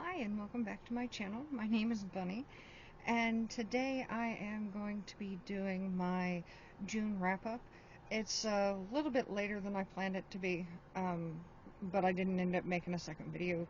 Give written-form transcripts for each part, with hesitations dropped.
Hi and welcome back to my channel. My name is Bunny and today I am going to be doing my June wrap-up. It's a little bit later than I planned it to be, but I didn't end up making a second video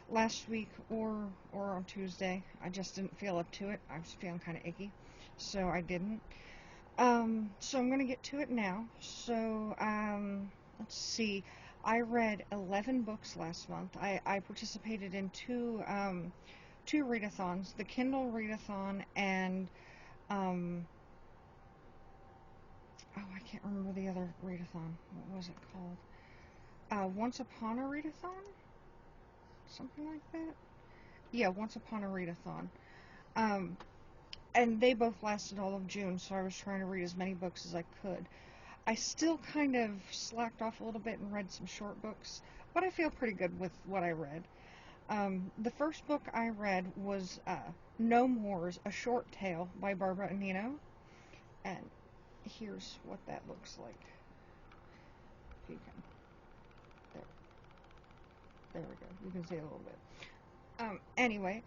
last week or on Tuesday. I just didn't feel up to it. I was feeling kind of icky, so I didn't. So I'm going to get to it now. So, let's see. I read 11 books last month. I participated in two readathons, the Kindle readathon and, oh, I can't remember the other readathon. What was it called? Once Upon a Readathon? Something like that? Yeah, Once Upon a Readathon. Um, and they both lasted all of June, so I was trying to read as many books as I could. I still kind of slacked off a little bit and read some short books, but I feel pretty good with what I read. The first book I read was No More's, A Short Tale by Barbara Anino, and here's what that looks like. If you can, there we go. You can see a little bit. Anyway,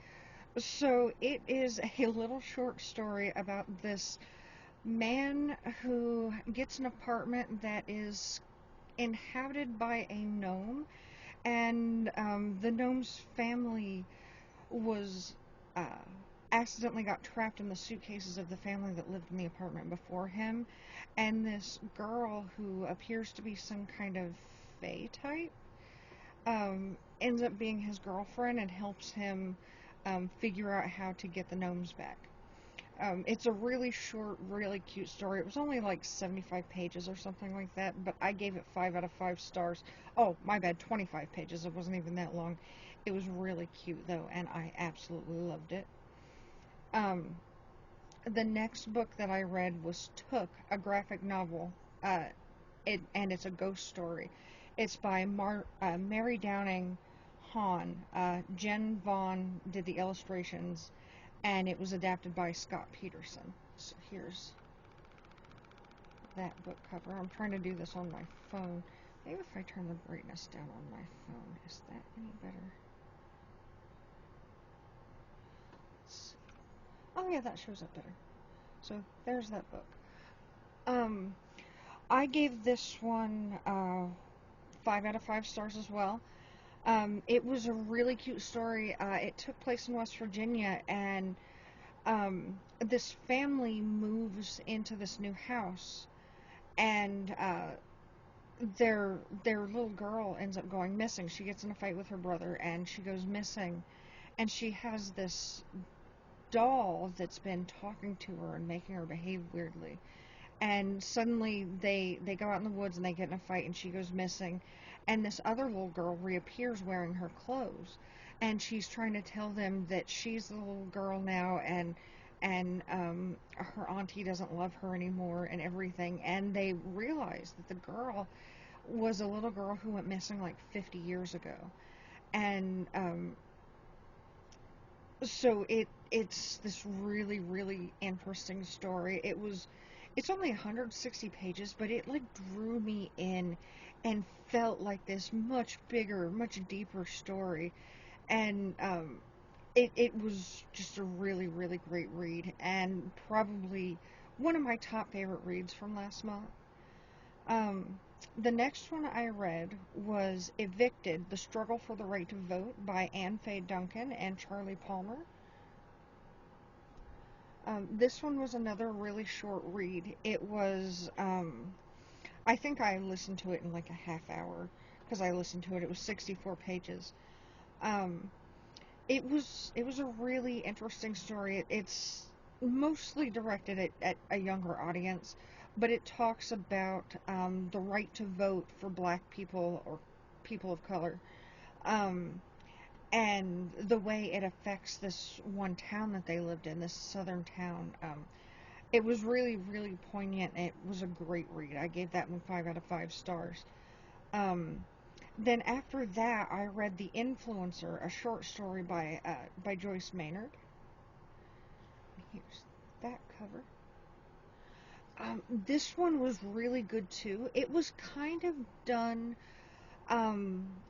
so it is a little short story about this man who gets an apartment that is inhabited by a gnome, and the gnome's family was uh, accidentally got trapped in the suitcases of the family that lived in the apartment before him, and this girl who appears to be some kind of fae type ends up being his girlfriend and helps him figure out how to get the gnomes back. It's a really short, really cute story. It was only like 75 pages or something like that, but I gave it 5 out of 5 stars. Oh, my bad, 25 pages. It wasn't even that long. It was really cute, though, and I absolutely loved it. Um, the next book that I read was Took, a graphic novel, and it's a ghost story. It's by Mary Downing Hahn. Jen Vaughn did the illustrations, and it was adapted by Scott Peterson. So here's that book cover. I'm trying to do this on my phone. Maybe if I turn the brightness down on my phone, is that any better? Let's see. Oh yeah, that shows up better. So there's that book. Um, I gave this one 5 out of 5 stars as well. It was a really cute story. It took place in West Virginia, and this family moves into this new house, and their little girl ends up going missing. She gets in a fight with her brother, and she goes missing. And she has this doll that's been talking to her and making her behave weirdly. And suddenly they go out in the woods and they get in a fight, and she goes missing. And this other little girl reappears wearing her clothes, and she's trying to tell them that she's the little girl now, and her auntie doesn't love her anymore and everything. And they realize that the girl was a little girl who went missing like 50 years ago. And so it's this really, really interesting story. It's only 160 pages, but it like drew me in and felt like this much bigger, much deeper story. And it was just a really, really great read, and probably one of my top favorite reads from last month. Um, the next one I read was Evicted, The Struggle for the Right to Vote by Anne Faye Duncan and Charlie Palmer. This one was another really short read. It was, I think I listened to it in like a half hour, because I listened to it. It was 64 pages. Um, it was a really interesting story. It's mostly directed at a younger audience, but it talks about the right to vote for black people or people of color, um, and the way it affects this one town that they lived in, this southern town. It was really, really poignant. It was a great read. I gave that one 5 out of 5 stars. Um, then after that, I read The Influencer, a short story by Joyce Maynard. Here's that cover. This one was really good too. It was kind of done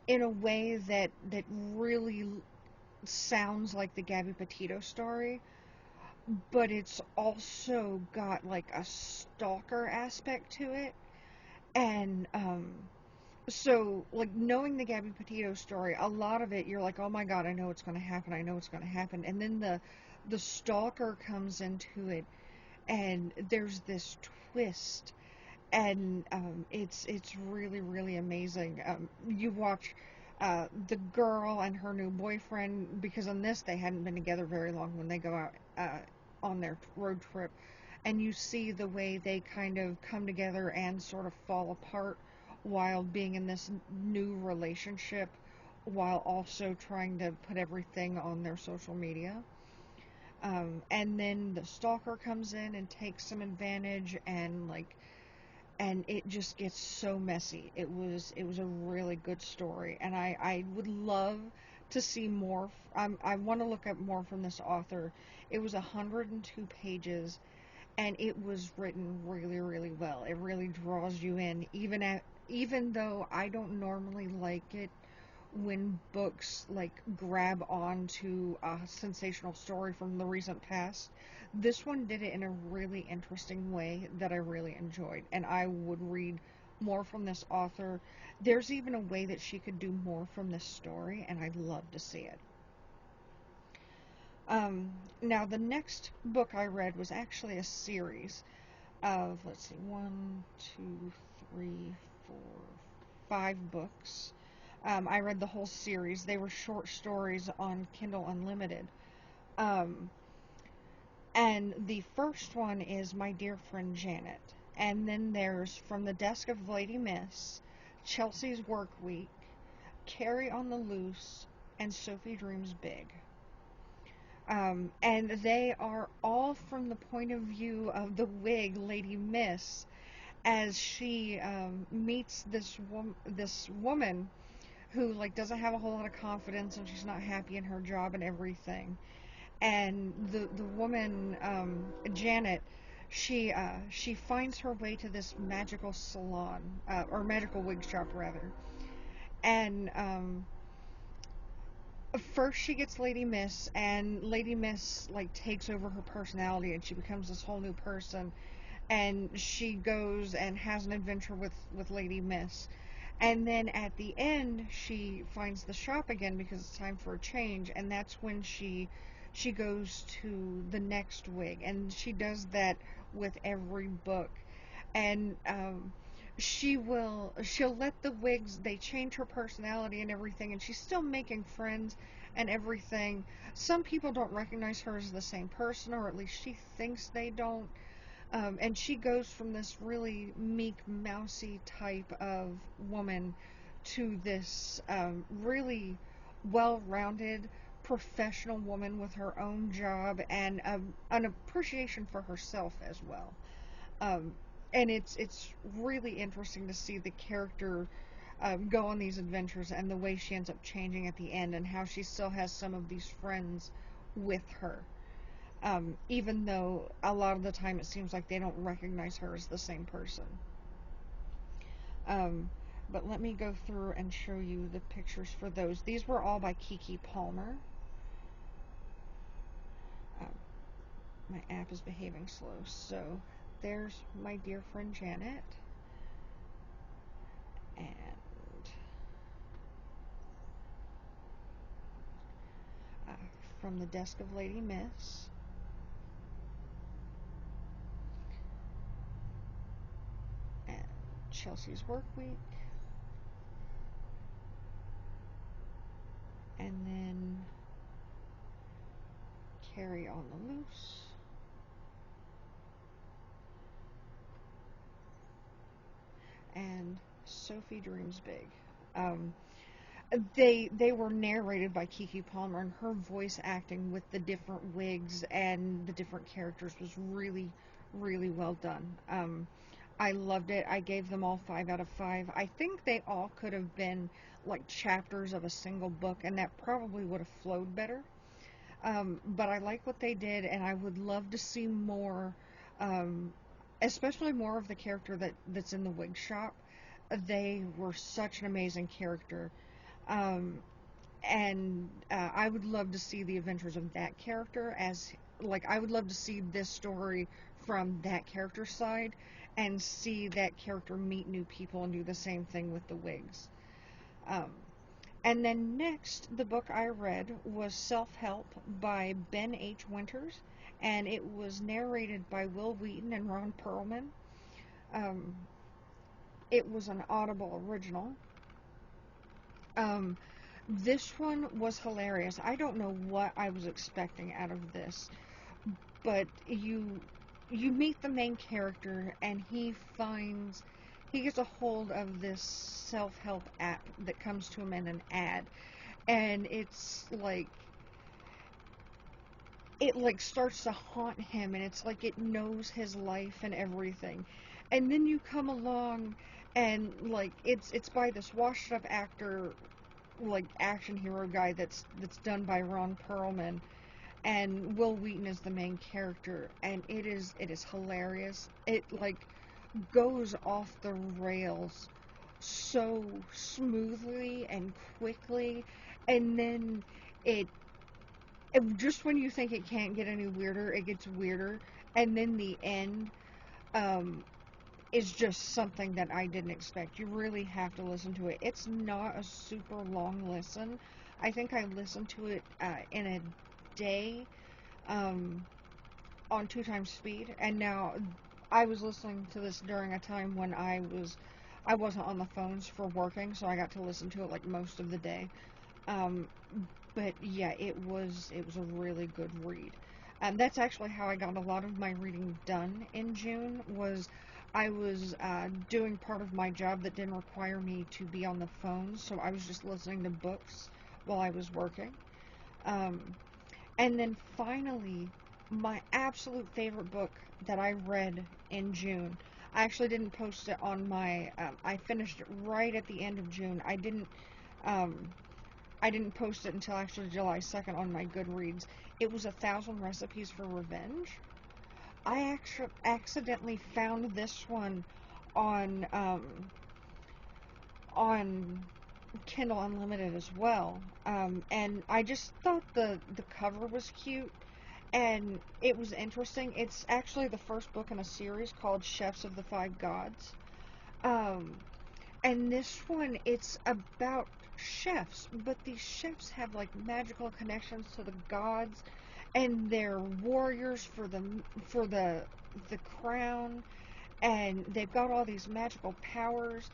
in a way that really sounds like the Gabby Petito story, but it's also got like a stalker aspect to it. And so, like, knowing the Gabby Petito story, a lot of it you're like, oh my god, I know what's going to happen, I know what's going to happen. And then the stalker comes into it, and there's this twist, and it's really really amazing. You watch the girl and her new boyfriend, because on this they hadn't been together very long when they go out on their road trip, and you see the way they kind of come together and sort of fall apart while being in this new relationship, while also trying to put everything on their social media. And then the stalker comes in and takes some advantage, and like, and it just gets so messy. It was a really good story, and I would love to see more. I want to look up more from this author. It was 102 pages, and it was written really really well. It really draws you in, even though I don't normally like it when books like grab onto a sensational story from the recent past. This one did it in a really interesting way that I really enjoyed, and I would read more from this author. There's even a way that she could do more from this story, and I'd love to see it. Now, the next book I read was actually a series of, let's see, one, two, three, four, 5 books. I read the whole series. They were short stories on Kindle Unlimited. Um, and the first one is My Dear Friend Janet. And then there's From the Desk of Lady Miss, Chelsea's Work Week, Carrie on the Loose, and Sophie Dreams Big. And they are all from the point of view of the wig Lady Miss, as she meets this woman who like doesn't have a whole lot of confidence, and she's not happy in her job and everything. And the woman, Janet, she finds her way to this magical salon, or magical wig shop rather. And first she gets Lady Miss, and Lady Miss like takes over her personality, and she becomes this whole new person. And she goes and has an adventure with Lady Miss. And then at the end, she finds the shop again because it's time for a change, and that's when she goes to the next wig, and she does that with every book. And she'll let the wigs, they change her personality and everything, and she's still making friends and everything. Some people don't recognize her as the same person, or at least she thinks they don't. And she goes from this really meek, mousy type of woman to this really well-rounded, professional woman with her own job, and an appreciation for herself as well. Um, and it's really interesting to see the character go on these adventures, and the way she ends up changing at the end, and how she still has some of these friends with her. Even though a lot of the time it seems like they don't recognize her as the same person. Um, but let me go through and show you the pictures for those. These were all by Keke Palmer. Um, my app is behaving slow. So there's My Dear Friend Janet. And uh, From the Desk of Lady Miss. And Chelsea's Work Week. And then Carrie on the Loose. And Sophie Dreams Big. Um, they were narrated by Keke Palmer, and her voice acting with the different wigs and the different characters was really really well done. I loved it. I gave them all 5 out of 5. I think they all could have been like chapters of a single book, and that probably would have flowed better. But I like what they did, and I would love to see more, um, especially more of the character that's in the wig shop. They were such an amazing character. Um, and I would love to see the adventures of that character as, like, I would love to see this story from that character's side and see that character meet new people and do the same thing with the wigs. Um, and then next, the book I read was Self-Help by Ben H. Winters, and it was narrated by Will Wheaton and Ron Perlman. Um, it was an Audible original. Um, this one was hilarious. I don't know what I was expecting out of this, but you meet the main character and he gets a hold of this self-help app that comes to him in an ad, and it starts to haunt him, and it's like it knows his life and everything. And then you come along and like it's by this washed up actor, like action hero guy that's done by Ron Perlman, and Will Wheaton is the main character, and it is hilarious. It like goes off the rails so smoothly and quickly, and then it, just when you think it can't get any weirder, it gets weirder, and then the end um is just something that I didn't expect. You really have to listen to it. It's not a super long listen. I think I listened to it in a day, um, on 2 times speed, and now I was listening to this during a time when I wasn't on the phones for working, so I got to listen to it like most of the day. Um, but yeah, it was a really good read. That's actually how I got a lot of my reading done in June. Was I was doing part of my job that didn't require me to be on the phone, so I was just listening to books while I was working. Um, and then finally, my absolute favorite book that I read in June. I actually didn't post it on my. I finished it right at the end of June. Um, I didn't post it until actually July 2nd on my Goodreads. It was 1,000 Recipes for Revenge. I actually accidentally found this one on on Kindle Unlimited as well, and I just thought the cover was cute and it was interesting. It's actually the first book in a series called Chefs of the Five Gods. Um, And this one, it's about chefs, but these chefs have like magical connections to the gods, and they're warriors for the crown, and they've got all these magical powers,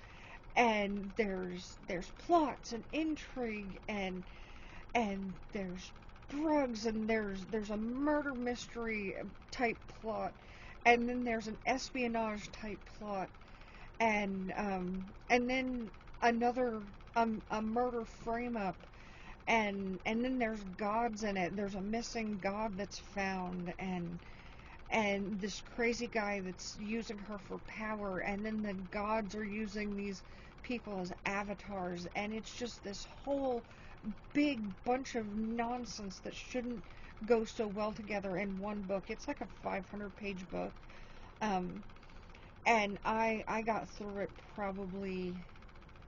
and there's plots and intrigue, and there's drugs, and there's a murder mystery type plot, and then there's an espionage type plot, and then another a murder frame up, and then there's gods in it. There's a missing god that's found, and this crazy guy that's using her for power, and then the gods are using these people as avatars, and it's just this whole big bunch of nonsense that shouldn't go so well together in one book. It's like a 500-page book. um and I got through it probably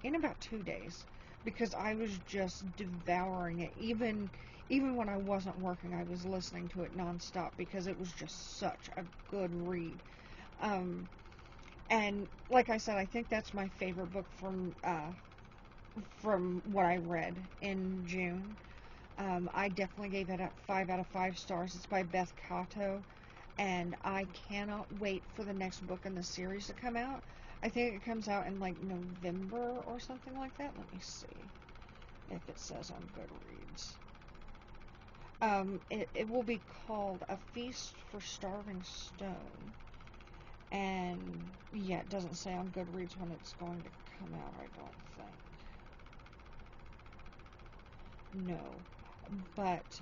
in about 2 days because I was just devouring it. Even when I wasn't working, I was listening to it nonstop because it was just such a good read. Um, and like I said, I think that's my favorite book from what I read in June. I definitely gave it a 5 out of 5 stars. It's by Beth Cato, and I cannot wait for the next book in the series to come out. I think it comes out in like November or something like that. Let me see if it says on Goodreads. It will be called A Feast for Starving Stone. And yeah, it doesn't say on Goodreads when it's going to come out, I don't think. No. But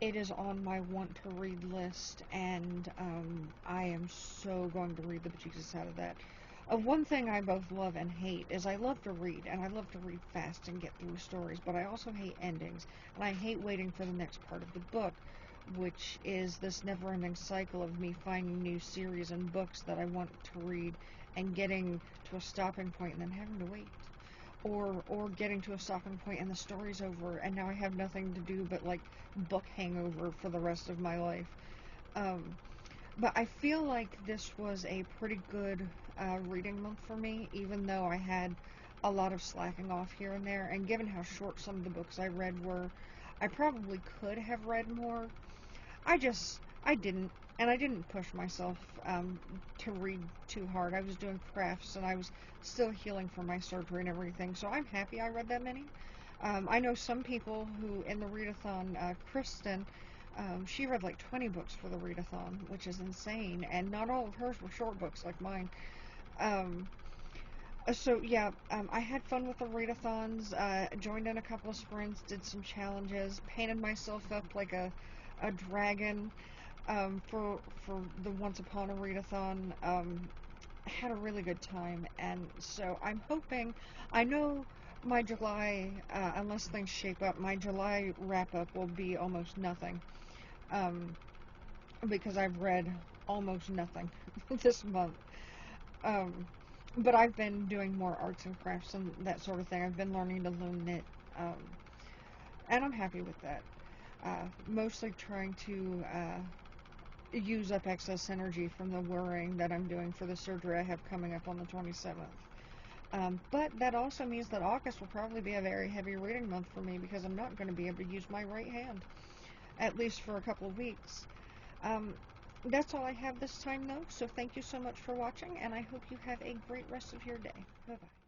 it is on my want to read list, and I am so going to read the bejesus out of that. One thing I both love and hate is I love to read, and I love to read fast and get through stories, but I also hate endings, and I hate waiting for the next part of the book, which is this never-ending cycle of me finding new series and books that I want to read and getting to a stopping point and then having to wait. or getting to a stopping point and the story's over and now I have nothing to do but like book hangover for the rest of my life. Um, but I feel like this was a pretty good reading month for me, even though I had a lot of slacking off here and there. And given how short some of the books I read were, I probably could have read more. I didn't, and I didn't push myself to read too hard. I was doing crafts and I was still healing from my surgery and everything, so I'm happy I read that many. I know some people who, in the readathon, Kristen, she read like 20 books for the readathon, which is insane, and not all of hers were short books like mine. Um, so yeah, I had fun with the readathons, joined in a couple of sprints, did some challenges, painted myself up like a dragon for the Once Upon a Readathon. Had a really good time, and so I'm hoping, I know my July, unless things shape up, my July wrap-up will be almost nothing, um, because I've read almost nothing this month. Um, but I've been doing more arts and crafts and that sort of thing. I've been learning to loom knit, and I'm happy with that. Mostly trying to use up excess energy from the worrying that I'm doing for the surgery I have coming up on the 27th. But that also means that August will probably be a very heavy reading month for me because I'm not going to be able to use my right hand, at least for a couple of weeks. Um, that's all I have this time, though, so thank you so much for watching, and I hope you have a great rest of your day. Bye-bye.